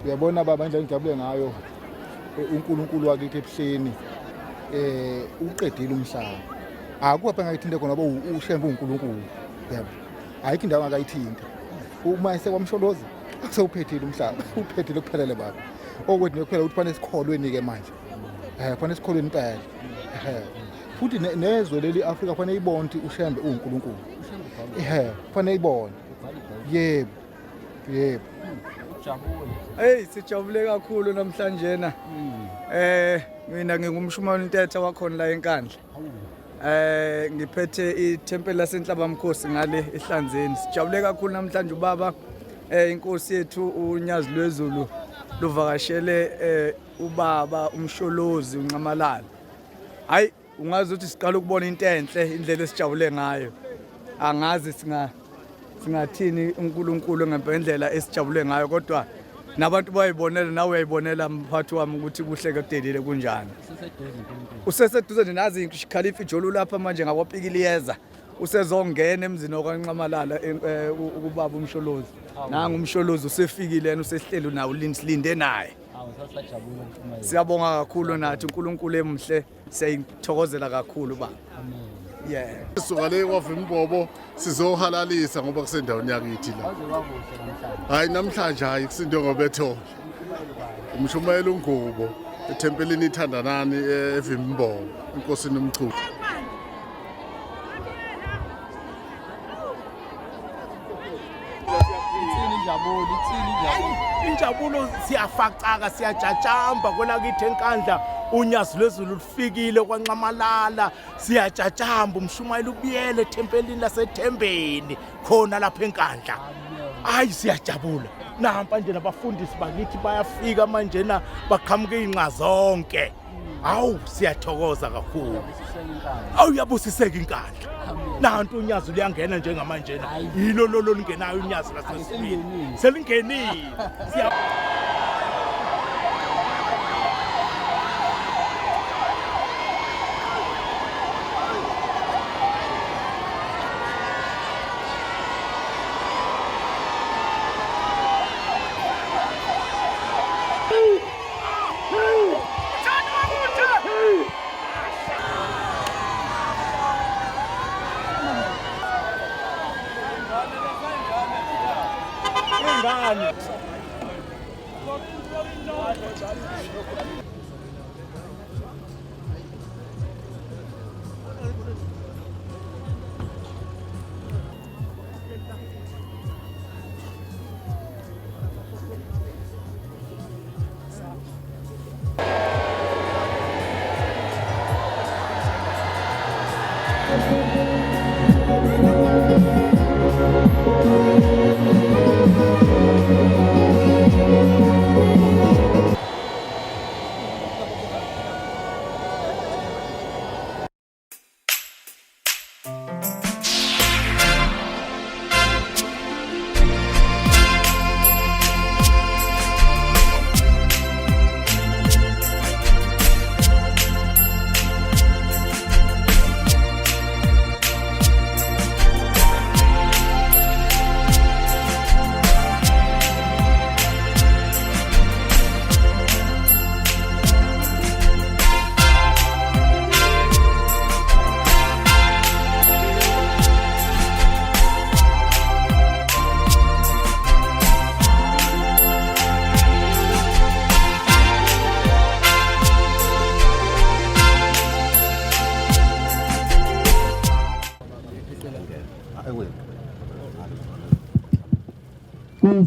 Uyabona baba indlela ngijabule ngayo uNkulunkulu wakhe ebuhleni uqedile umhlaba. Akuphi engayithinte khona ngoba uShembe uNkulunkulu. Yabo. Ayikho indawo angayithinta. Uma esekwamsholoza sewuphethile umhlaba. Uphethile kuphelele baba. Okwethi nekuphela ukuthi fanele sikholweni ke manje. Fanele sikholweni impela. Futhi nezwe leli Afrika fanele ibone ukuthi uShembe uNkulunkulu. Fanele ibone. Yebo. Yebo. Hey sijabule kakhulu namhlanje na. Mina ngingumshumani Ntetha wakhona la eNkandla. Ngiphethe iThempeli laseNhlabamkhosi ngale eHlanzeni. Sijabule kakhulu namhlanje ubaba inkosi yethu uNyazilwezulu luvakashele ubaba umsholozi uNcamalala. Hayi ungazi ukuthi siqala ukubona into enhle indlela esijabule ngayo. Angazi singathini uNkulunkulu ngendlela esijabule ngayo kodwa nabantu bayibonela nawe uyayibonela mphathi wami ukuthi kuhle kudelile kunjani. Useseduze nje nazi ikhalifa ijolu lapha manje ngakwapikiliyeza usezongena emzini okwaNcamalala ubaba umsholozi. Nanga umsholozi usefikile yena usehlelo nawo linde naye. Siyabonga kakhulu nathi uNkulunkulu emhle siyayithokozela kakhulu baba. Yeah. Sukale kwavimbobo sizohalalisa ngoba kusendaweni yakithi la. Hayi namhlanje hayi kusinto ngobetho. Umshumayela uNgubo eThempelini iThandanani eVimbobo inkosini umchuku. Injabulo siyafacaka siyajajamba kona kithi eNkandla uNyazilwezulu lufikile kwaNcamalala siyajajamba umshumayela ubuyele eThempelini laseThembeni khona lapha eNkandla. Hayi siyajabula nampa nje nabafundisi bakithi bayafika manje na baqhamuka inqa zonke. Hawu siyathokoza kakhulu. Awu yabusiseka iNkandla. Nantu uNyazulu uyangena njengamanje na. Yilo lolo lingenayo uNyazulu lasesibili. Selingenile.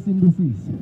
Sindisise.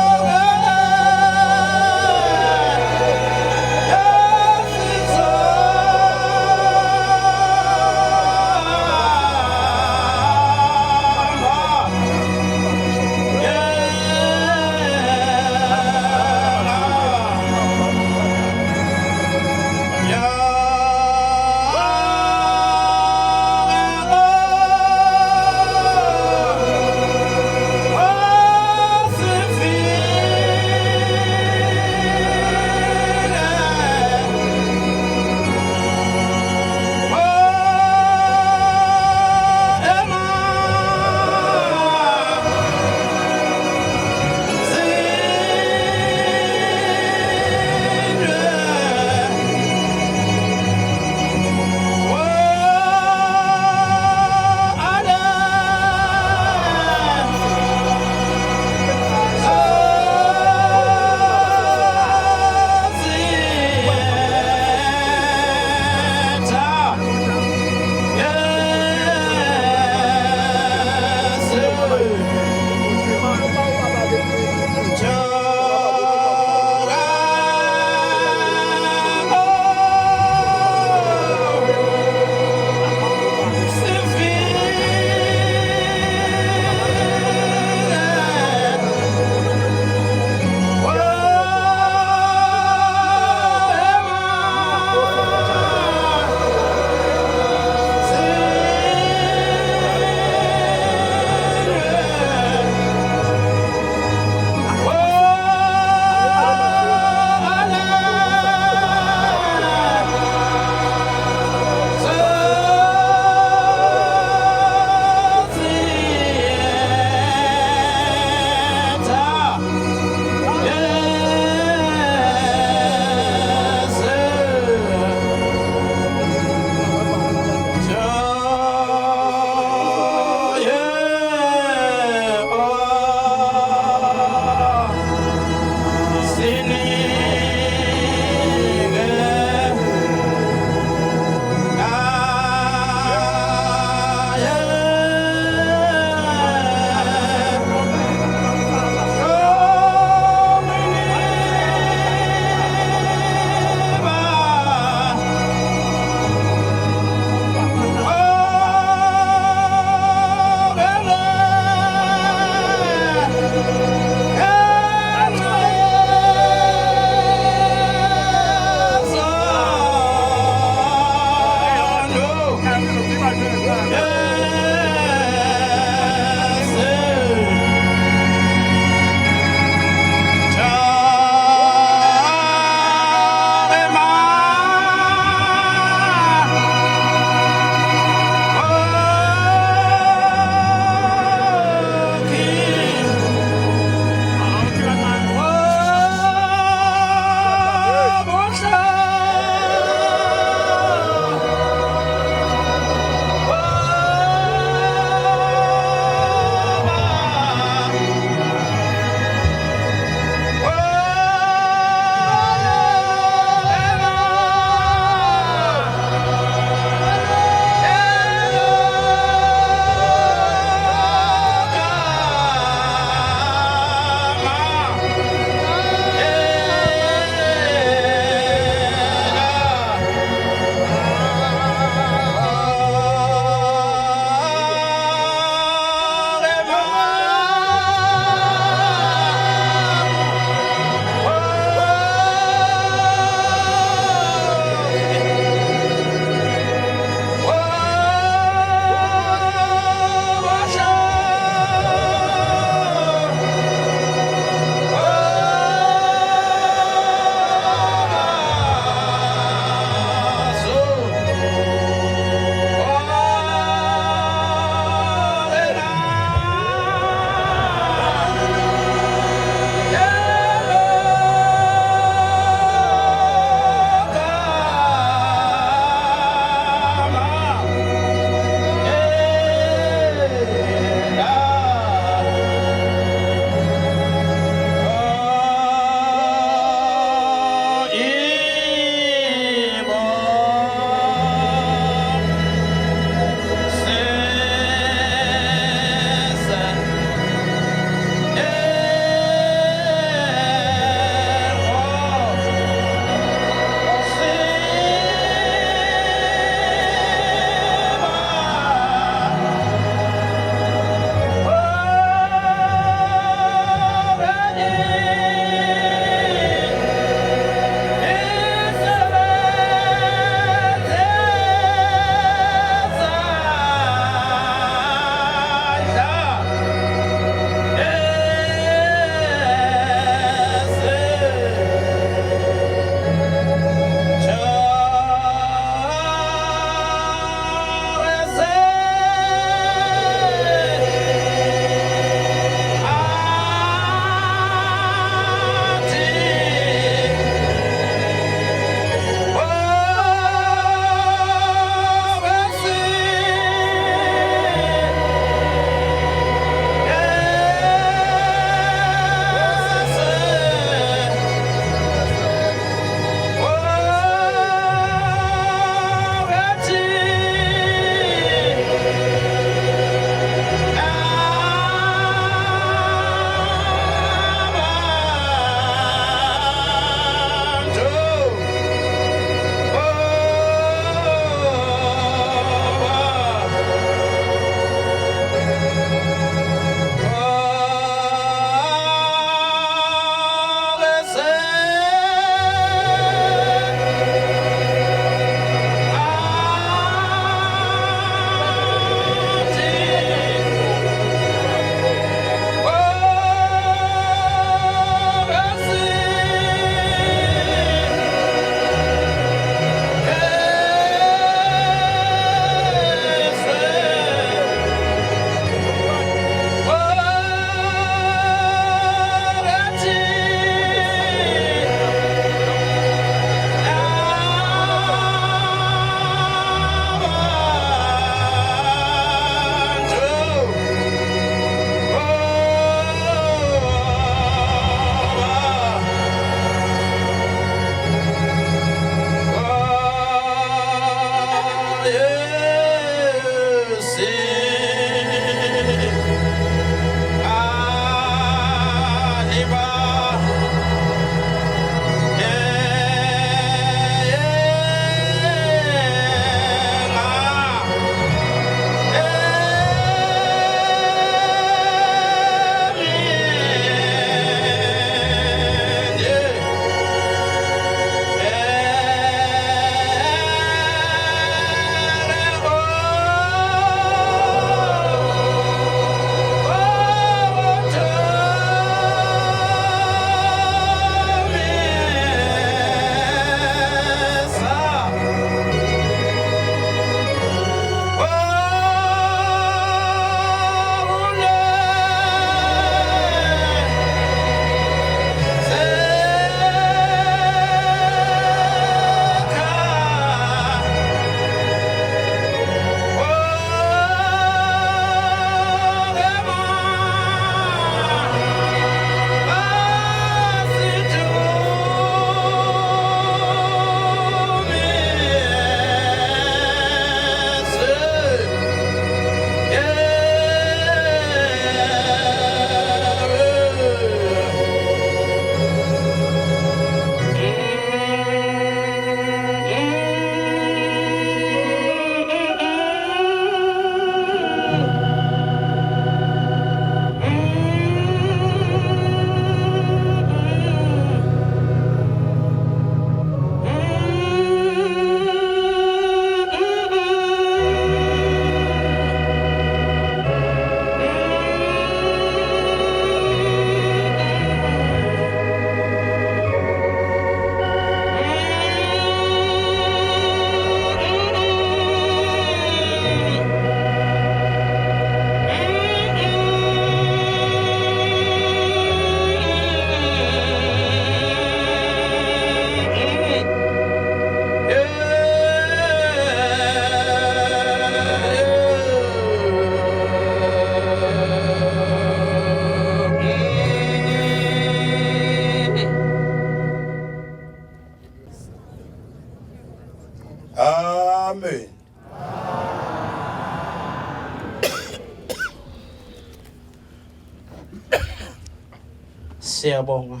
Siyabonga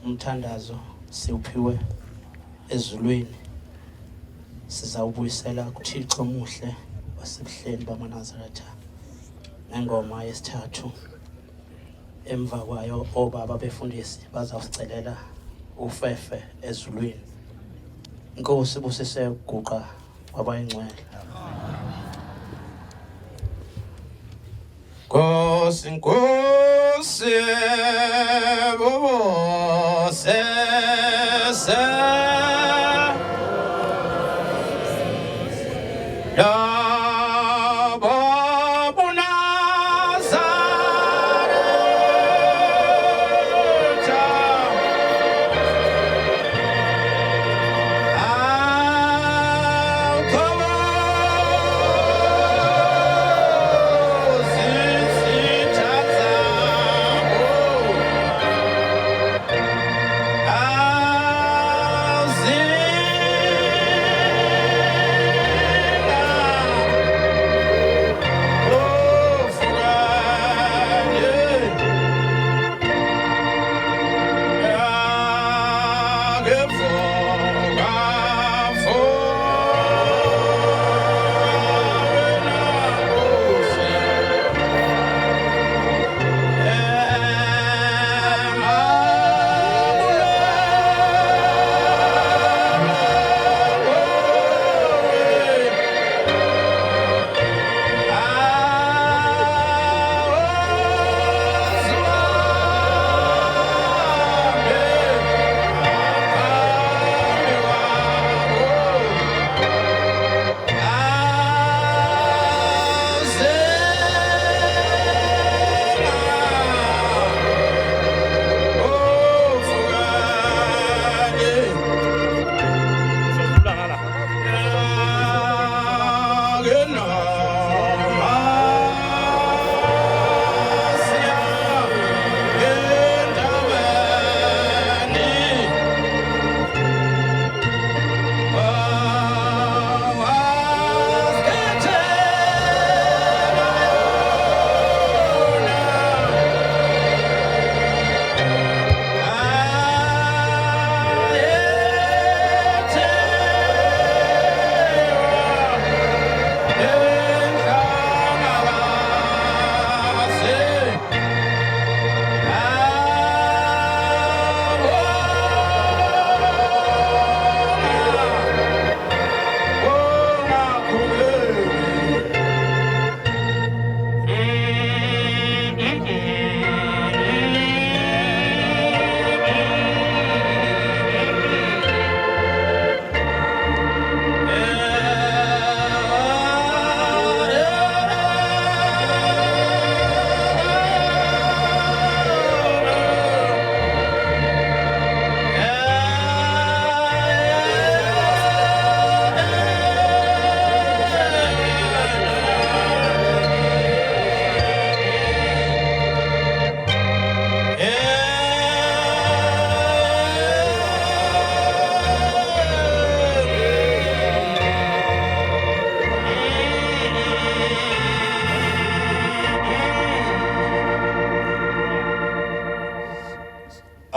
umthandazo siuphiwe ezulwini. Sizawubuyisela kuThixo omuhle wasebuhleni bamaNazaretha nengoma yesithathu. Emva kwayo obaba befundisi bazawusicelela ufefe ezulwini. Inkosi busise guqa kwabayingcwele. Nkosi Nkosi bobo sese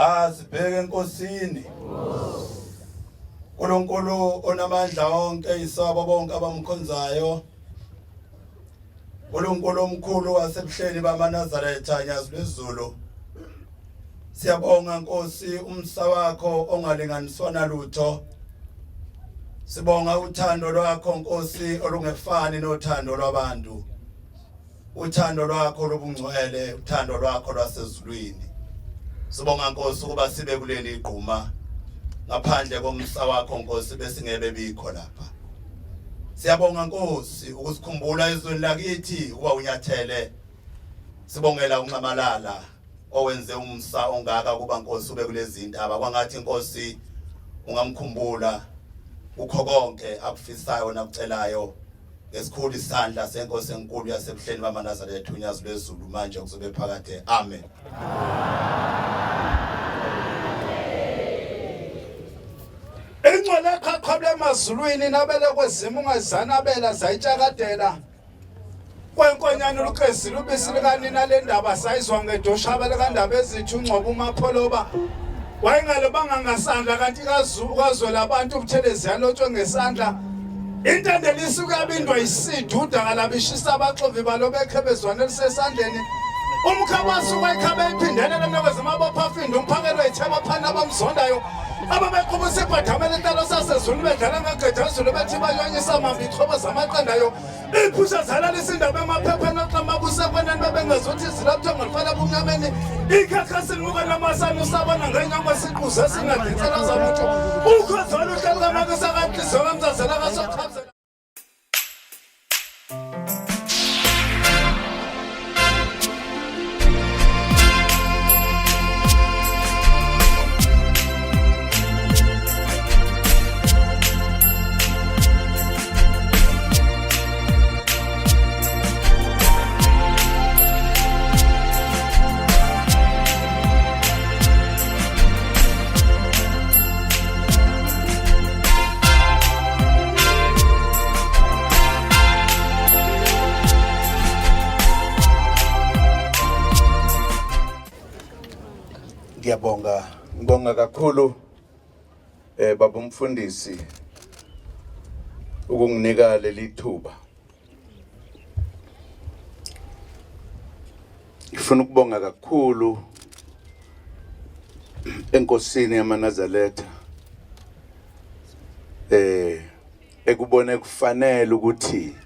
Asibheke enkosini. uNkulunkulu onamandla onke isaba bonke abamkhonzayo. uNkulunkulu omkhulu wasebuhleni bamaNazaretha UNYAZILWEZULU. Siyabonga Nkosi umsa wakho ongalinganiswa nalutho. Sibonga uthando lwakho Nkosi olungefani nothando lwabantu. Uthando lwakho lobungcwele, uthando lwakho lwasezulwini. Sibonga Nkosi ukuba sibe kuleli igquma ngaphandle komsa wakho Nkosi besingebe bikho lapha. Siyabonga Nkosi ukusikhumbula izweni lakithi ukuba unyathele. Sibongela uncamalala owenze umsa ongaka kuba Nkosi ube kulezi indaba kwangathi Nkosi ungamkhumbula ukho konke akufisayo nakucelayo ngesikhulu isandla senkosi enkulu yasebuhleni bamaNazaretha UNYAZILWEZULU manje kuzobe phakade. Amen. Ingcwele qhaqhable emazulwini nabele kwezimo ungazanabela zayitshakadela. kwenkonyana uluqesi lubisile kanina le ndaba sayizwa ngedoshabela kandaba ezithu ungcobo umapholoba wayengalobanga ngasandla kanti kazwela abantu ubuthelezi yalotshwe ngesandla intandelisi kuyabindwa isidwe udaka labishisa abaxovi balo bekhebezwane lisesandleni umkhabasu wayikhaba iphindelela nokwezamabopha afinda umphakelo etheba phana abamzondayo ababeqhubisa ibhadamela entalo sasezulu bedlala ngagedezulu bethi bayonyisa amambi ixhobo zamaqandayo iphusha zalalisa indaba emaphepheni oxamabuse kwenani bebengezuthi izilaptho ngolifana bumnyameni ikhakhasini mukanamasango usabona ngenyongo esiquze esingaditsela zamuntu ukhozolo uhleli kamakisa kanhliziyo kamzazela kasokuqhabzela Ngibonga kakhulu baba umfundisi ukunginika leli thuba. Ngifuna ukubonga kakhulu enkosini yamaNazaretha ekubone kufanele ukuthi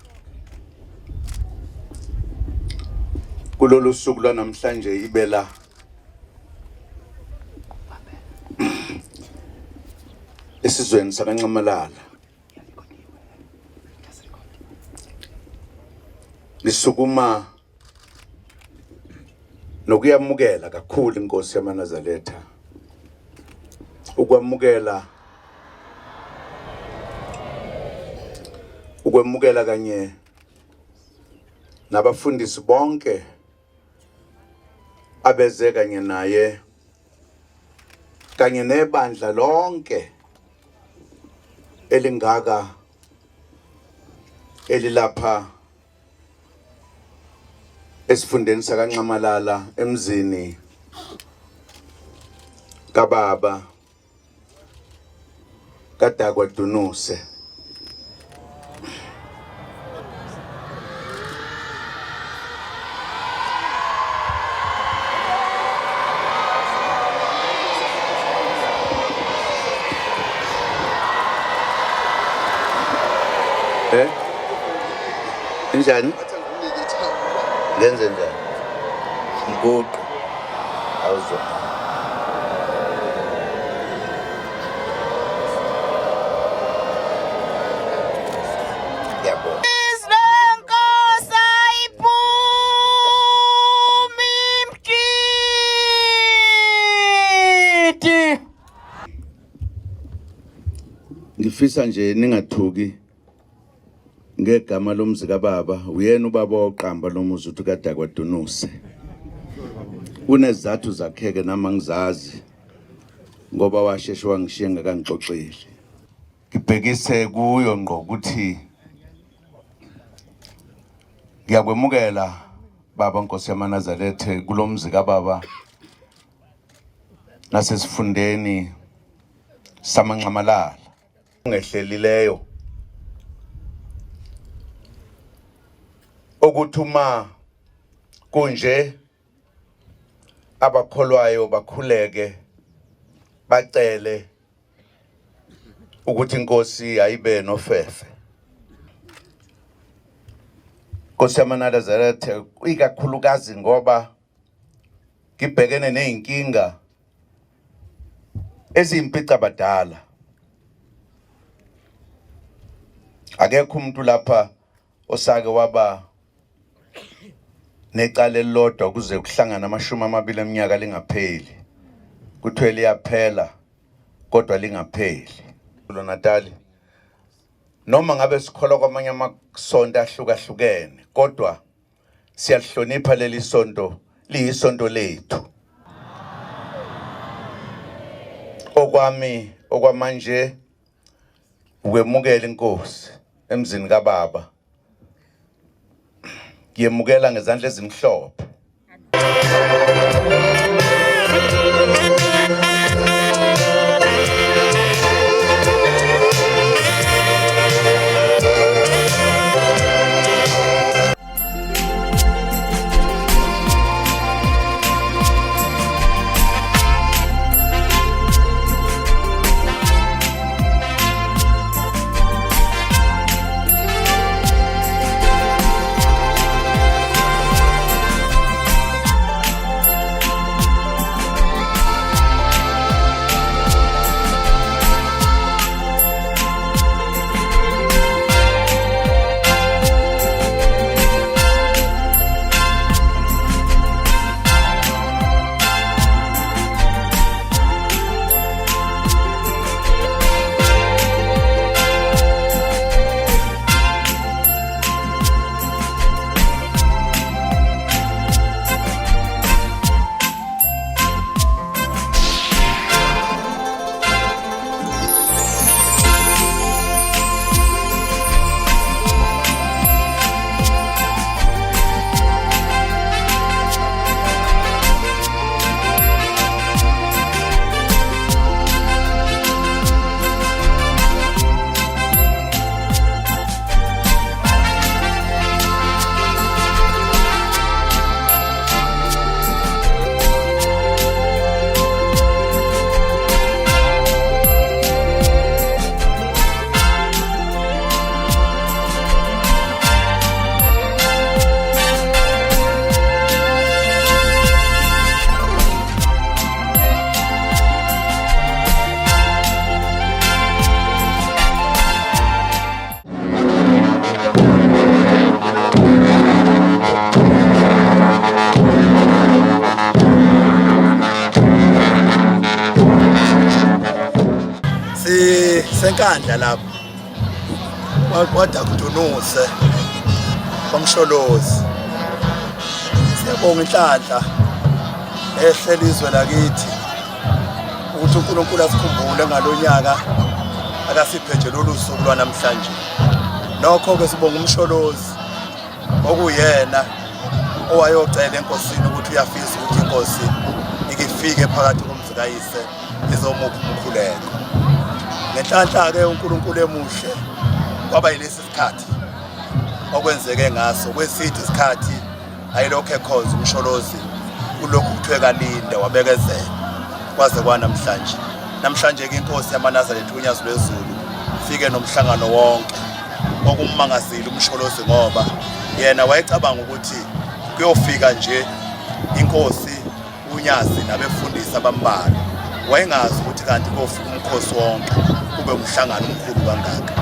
kulolu suku lwanamhlanje ibe la esizweni sakaNcamalala. Lisukuma nokuyamukela kakhulu inkosi yamaNazaretha, ukwemukela kanye nabafundisi bonke abeze kanye naye kanye nebandla lonke elingaka elilapha esifundeni sakaNcamalala emzini kababa kaDakwa udunuse. Njani? Ngenze njani? Ngiguqu. Awuzwa. Yabo. Ngifisa nje ningathuki ngegama lomzi kababa, uyena ubaba oqamba lomuzi uthi kaDakwa udunuse. Unezathu zakheke nama ngizazi ngoba washeshe wangishiya ngakangixoxeli. Ngibhekise kuyo ngqo ukuthi ngiyakwemukela baba Nkosi yamaNazaretha kulomzi kababa nasesifundeni samaNcamalala ngehlelileyo okuthuma kunje abakholwayo bakhuleke bacele ukuthi inkosi ayibe nofefe. Nkosi yamaNazaretha ikakhulukazi ngoba ngibhekene nezinkinga ezimpica badala. Akekho umuntu lapha osake waba necala elilodwa kuze kuhlangana amashumi amabili eminyaka lingapheli. Kuthiwe liyaphela kodwa lingapheli. Natali noma ngabe sikholwa kwamanye amasonto ahlukahlukene kodwa siyalihlonipha leli sonto, liyisonto lethu. Okwamanje ukwemukela inkosi emzini kababa ngiyemukela ngezandla ezimhlophe. Nkandla lapho kwada udunuse kwamsholozi. Siyabonga Nkandla ehlele izwe lakithi ukuthi uNkulunkulu asikhumbule ngalonyaka akasiphe nje lolu suku lwanamhlanje. Nokho ke sibonga umsholozi okuyena owayocela enkosini ukuthi uyafisa ukuthi inkosi ikifike phakathi komzi kayise izomupha umkhuleko. Ngenhlanhla ke uNkulunkulu emuhle kwaba yilesi sikhathi okwenzeke ngaso kwesithi isikhathi ayilokho ekhonza umsholozi kulokhu kuthwe kalinde wabekezela kwaze kwanamhlanje. Namhlanje ke inkosi yamaNazaretha uNyazilwezulu fike nomhlangano wonke okummangazile umsholozi ngoba yena wayecabanga ukuthi kuyofika nje inkosi uNyazini nabefundisi abambalwa. Wayengazi ukuthi kanti kofika umkhosi wonke kube umhlangano omkhulu kangaka.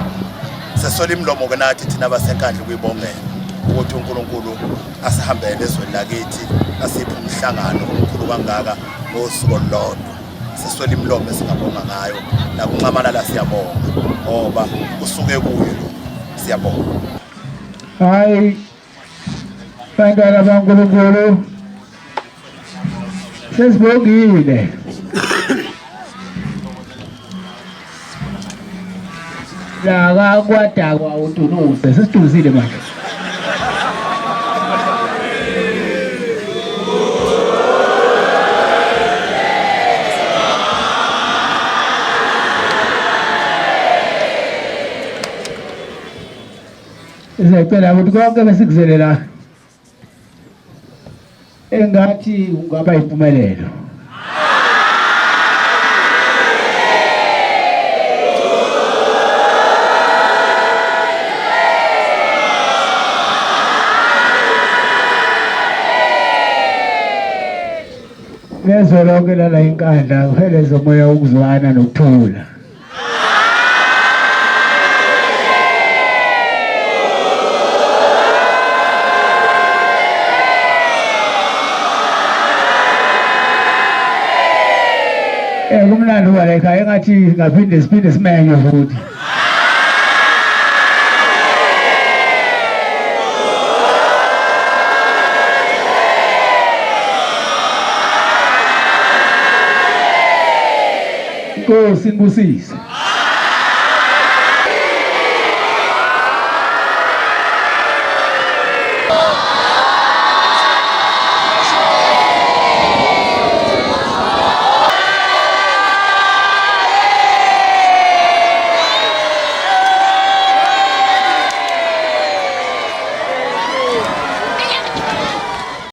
Sesola imlomo ke nathi thina baseNkandla kuyibongela ukuthi uNkulunkulu asihambele ezweni lakithi asiphe umhlangano omkhulu kangaka ngosuku olulodwa. Sesola imlomo esingabonga ngayo nakuncamana la siyabonga ngoba usuke kuyo siyabonga. Hayi bantwana baNkulunkulu sesibongile. La kwadakwa udunuse sesidusile manje. Izicela ukuthi konke besikuzele la engathi ungaba impumelelo. Nezwe lonke la Nkandla kuheleza umoya wokuzwana nokuthula. Kumnandi wala ekhaya engathi ngaphinde siphinde simenye futhi. Inkosi ngibusise.